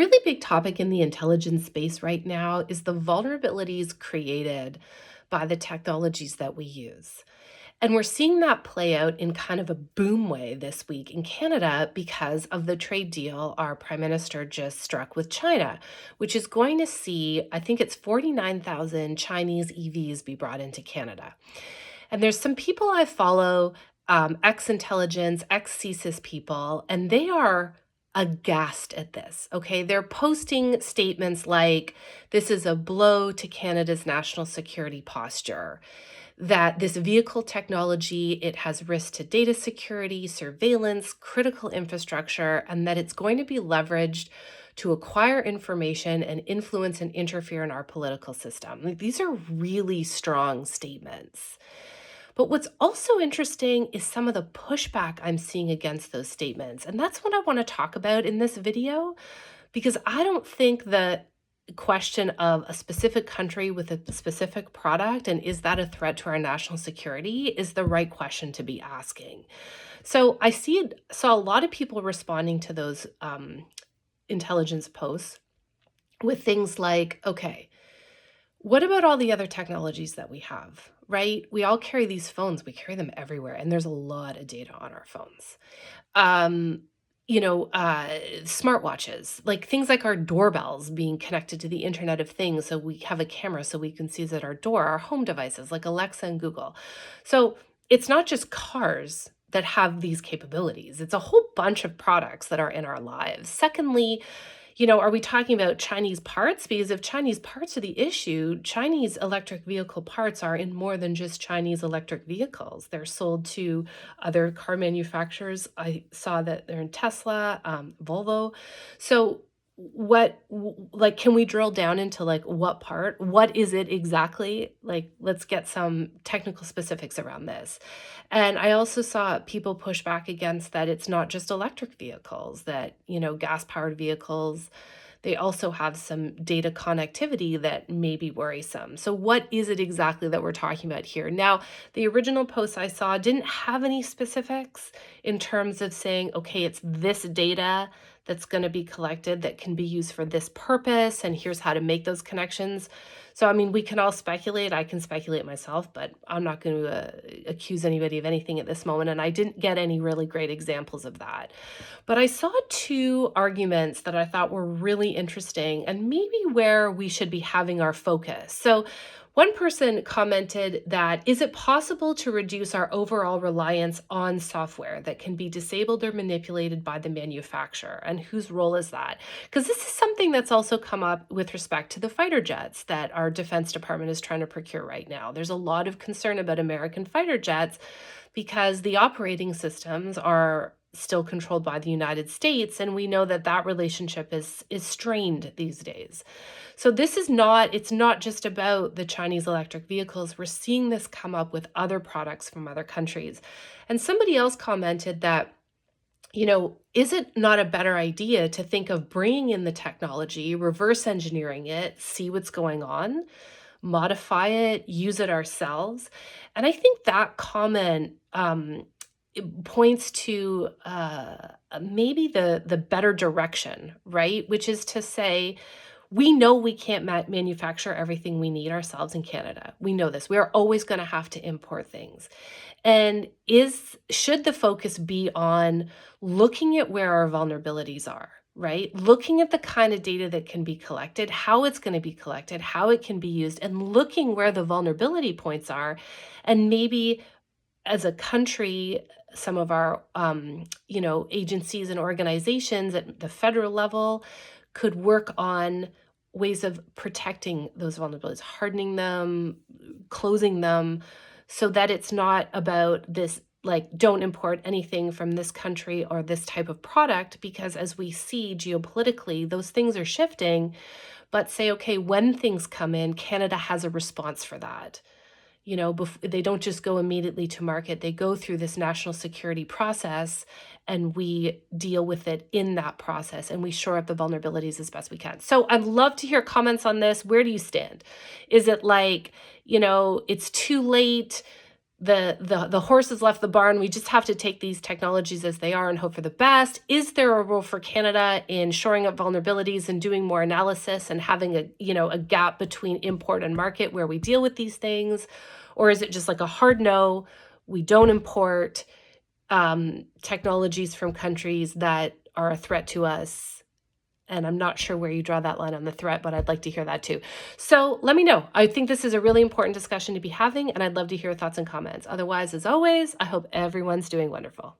Really big topic in the intelligence space right now is the vulnerabilities created by the technologies that we use. And we're seeing that play out in kind of a boom way this week in Canada because of the trade deal our prime minister just struck with China, which is going to see, I think it's 49,000 Chinese EVs be brought into Canada. And there's some people I follow, ex intelligence, ex CSIS people, and they are aghast at this. Okay. They're posting statements like, this is a blow to Canada's national security posture, that this vehicle technology, it has risk to data security, surveillance, critical infrastructure, and that it's going to be leveraged to acquire information and influence and interfere in our political system. Like, these are really strong statements. But what's also interesting is some of the pushback I'm seeing against those statements. And that's what I want to talk about in this video, because I don't think the question of a specific country with a specific product and is that a threat to our national security is the right question to be asking. So saw a lot of people responding to those intelligence posts with things like, okay, what about all the other technologies that we have, right? We all carry these phones, we carry them everywhere, and there's a lot of data on our phones. Um, Smartwatches, like things like our doorbells being connected to the Internet of Things. So we have a camera so we can see it at our door, our home devices like Alexa and Google. So it's not just cars that have these capabilities, it's a whole bunch of products that are in our lives. Secondly, are we talking about Chinese parts? Because if Chinese parts are the issue, Chinese electric vehicle parts are in more than just Chinese electric vehicles. They're sold to other car manufacturers. I saw that they're in Tesla, Volvo. So like, can we drill down into like what part? What is it exactly? Like, let's get some technical specifics around this. And I also saw people push back against that it's not just electric vehicles, that, gas powered vehicles, they also have some data connectivity that may be worrisome. So, what is it exactly that we're talking about here? Now, the original post I saw didn't have any specifics in terms of saying, okay, it's this data that's going to be collected that can be used for this purpose, and here's how to make those connections. So, I mean, we can all speculate. I can speculate myself, but I'm not going to accuse anybody of anything at this moment. And I didn't get any really great examples of that. But I saw two arguments that I thought were really interesting and maybe where we should be having our focus. So, one person commented that, is it possible to reduce our overall reliance on software that can be disabled or manipulated by the manufacturer? And whose role is that? Because this is something that's also come up with respect to the fighter jets that our Defense Department is trying to procure right now. There's a lot of concern about American fighter jets because the operating systems are still controlled by the United States, and we know that that relationship is strained these days. So it's not just about the Chinese electric vehicles. We're seeing this come up with other products from other countries. And somebody else commented that, is it not a better idea to think of bringing in the technology, reverse engineering it, see what's going on, modify it, use it ourselves? And I think that comment it points to maybe the better direction, right? Which is to say, we know we can't manufacture everything we need ourselves in Canada. We know this. We are always going to have to import things. And should the focus be on looking at where our vulnerabilities are, right? Looking at the kind of data that can be collected, how it's going to be collected, how it can be used, and looking where the vulnerability points are, and maybe as a country, some of our agencies and organizations at the federal level could work on ways of protecting those vulnerabilities, hardening them, closing them, so that it's not about this, like, don't import anything from this country or this type of product, because as we see geopolitically, those things are shifting. But say, okay, when things come in, Canada has a response for that. They don't just go immediately to market. They go through this national security process, and we deal with it in that process, and we shore up the vulnerabilities as best we can. So I'd love to hear comments on this. Where do you stand? Is it like, it's too late? the horse has left the barn. We just have to take these technologies as they are and hope for the best. Is there a role for Canada in shoring up vulnerabilities and doing more analysis and having a gap between import and market where we deal with these things? Or is it just like a hard no? We don't import technologies from countries that are a threat to us. And I'm not sure where you draw that line on the threat, but I'd like to hear that too. So let me know. I think this is a really important discussion to be having, and I'd love to hear your thoughts and comments. Otherwise, as always, I hope everyone's doing wonderful.